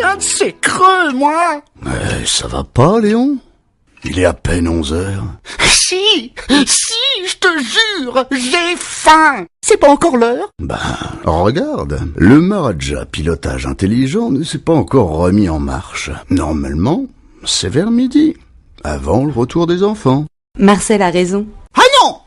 un de ces creux, moi. Mais ça va pas, Léon? Il est à peine 11 heures. Si, je te jure, j'ai faim. C'est pas encore l'heure? Regarde, le Maharaja pilotage intelligent ne s'est pas encore remis en marche. Normalement, c'est vers midi, avant le retour des enfants. Marcel a raison. Ah non,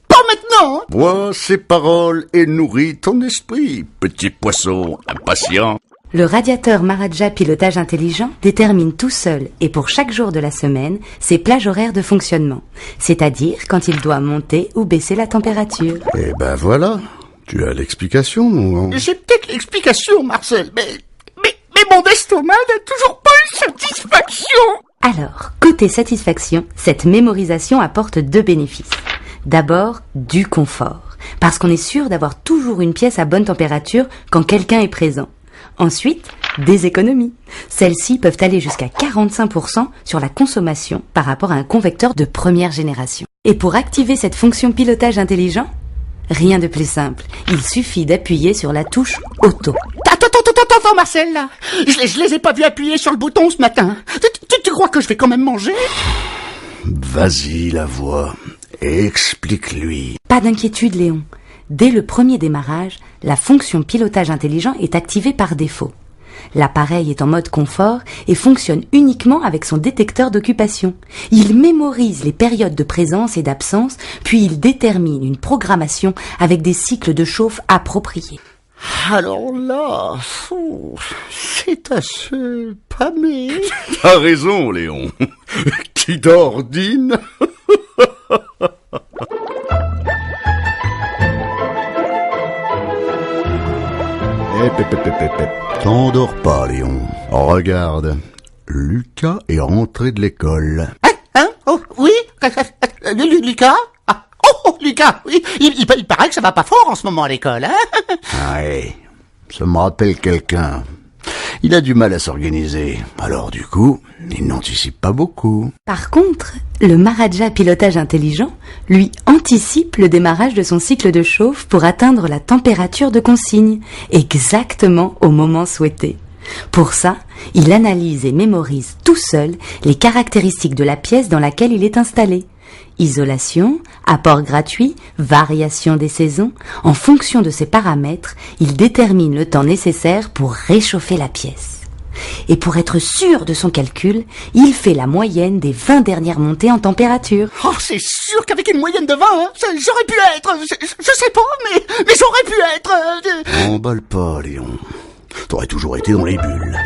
pas maintenant. Bois ces paroles et nourris ton esprit, petit poisson impatient. Le radiateur Maharaja pilotage intelligent détermine tout seul et pour chaque jour de la semaine ses plages horaires de fonctionnement, c'est-à-dire quand il doit monter ou baisser la température. Et voilà, tu as l'explication, mon grand. J'ai peut-être l'explication, Marcel, mais mon estomac n'a toujours pas eu satisfaction. Alors, côté satisfaction, cette mémorisation apporte 2 bénéfices. D'abord, du confort, parce qu'on est sûr d'avoir toujours une pièce à bonne température quand quelqu'un est présent. Ensuite, des économies. Celles-ci peuvent aller jusqu'à 45% sur la consommation par rapport à un convecteur de première génération. Et pour activer cette fonction pilotage intelligent, rien de plus simple. Il suffit d'appuyer sur la touche Auto. Attends, Marcel, là. Je les ai pas vus appuyer sur le bouton ce matin. Tu crois que je vais quand même manger? Vas-y, la voix, explique-lui. Pas d'inquiétude, Léon. Dès le premier démarrage, la fonction pilotage intelligent est activée par défaut. L'appareil est en mode confort et fonctionne uniquement avec son détecteur d'occupation. Il mémorise les périodes de présence et d'absence, puis il détermine une programmation avec des cycles de chauffe appropriés. Alors là, c'est assez pâmé. T'as raison, Léon. Qui d'ordine? T'endors pas, Léon. Regarde, Lucas est rentré de l'école. Hein? Oh, oui? Lucas? Ah, oh, Lucas, oui. Il paraît que ça va pas fort en ce moment à l'école, hein? Ouais, ça me rappelle quelqu'un. Il a du mal à s'organiser, alors du coup, il n'anticipe pas beaucoup. Par contre, le Maharaja pilotage intelligent, lui, anticipe le démarrage de son cycle de chauffe pour atteindre la température de consigne, exactement au moment souhaité. Pour ça, il analyse et mémorise tout seul les caractéristiques de la pièce dans laquelle il est installé. Isolation, apport gratuit, variation des saisons, en fonction de ces paramètres, il détermine le temps nécessaire pour réchauffer la pièce. Et pour être sûr de son calcul, il fait la moyenne des 20 dernières montées en température. Oh, c'est sûr qu'avec une moyenne de 20, hein, j'aurais pu être, je sais pas, mais j'aurais pu être... Emballe pas, Léon. T'aurais toujours été dans les bulles.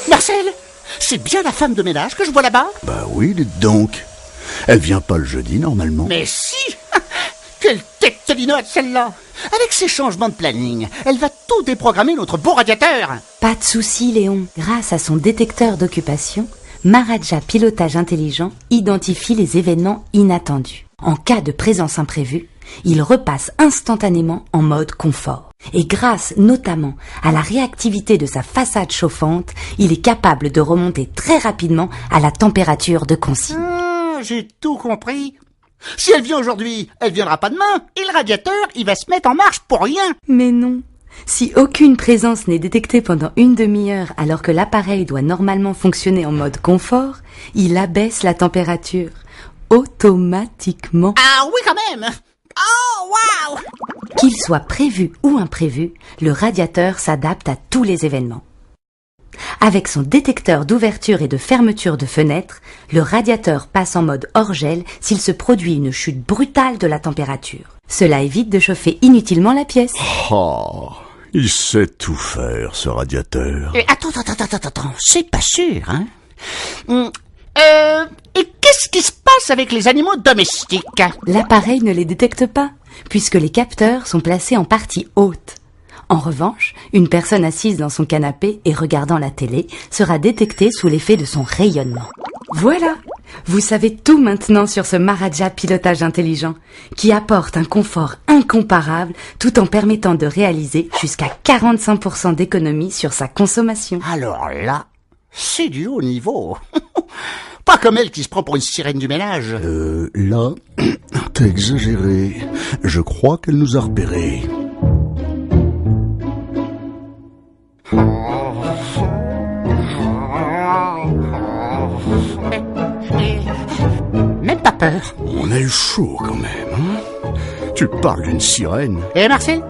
Marcel, c'est bien la femme de ménage que je vois là-bas? Bah oui, dites donc. Elle vient pas le jeudi, normalement. Mais si! Quelle tête de linotte, celle-là! Avec ses changements de planning, elle va tout déprogrammer notre beau radiateur! Pas de souci, Léon. Grâce à son détecteur d'occupation, Maharaja pilotage intelligent identifie les événements inattendus. En cas de présence imprévue, il repasse instantanément en mode confort. Et grâce notamment à la réactivité de sa façade chauffante, il est capable de remonter très rapidement à la température de consigne. J'ai tout compris. Si elle vient aujourd'hui, elle viendra pas demain. Et le radiateur, il va se mettre en marche pour rien. Mais non. Si aucune présence n'est détectée pendant une demi-heure alors que l'appareil doit normalement fonctionner en mode confort, il abaisse la température automatiquement. Ah oui, quand même! Oh, waouh! Qu'il soit prévu ou imprévu, le radiateur s'adapte à tous les événements. Avec son détecteur d'ouverture et de fermeture de fenêtres, le radiateur passe en mode hors-gel s'il se produit une chute brutale de la température. Cela évite de chauffer inutilement la pièce. Oh, il sait tout faire, ce radiateur. Attends, c'est pas sûr, hein? Et qu'est-ce qui se passe avec les animaux domestiques? L'appareil ne les détecte pas, puisque les capteurs sont placés en partie haute. En revanche, une personne assise dans son canapé et regardant la télé sera détectée sous l'effet de son rayonnement. Voilà, vous savez tout maintenant sur ce Maharaja pilotage intelligent, qui apporte un confort incomparable tout en permettant de réaliser jusqu'à 45% d'économie sur sa consommation. Alors là, C'est du haut niveau. Pas comme elle qui se prend pour une sirène du ménage. Là, t'as exagéré. Je crois qu'elle nous a repérés. Même pas peur. On a eu chaud quand même, hein? Tu parles d'une sirène? Eh Marcel,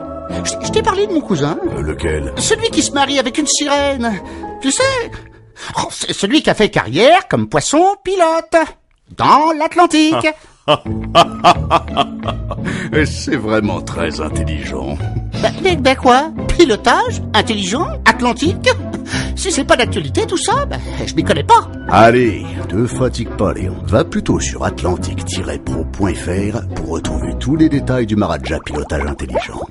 je t'ai parlé de mon cousin. Lequel? Celui qui se marie avec une sirène. Tu sais, c'est celui qui a fait carrière comme poisson pilote dans l'Atlantique. C'est vraiment très intelligent. Ben quoi? Pilotage? Intelligent? Atlantique? Si c'est pas d'actualité tout ça, je m'y connais pas. Allez, te fatigue pas Léon. Va plutôt sur atlantique-pro.fr pour retrouver tous les détails du Maharaja Pilotage Intelligent.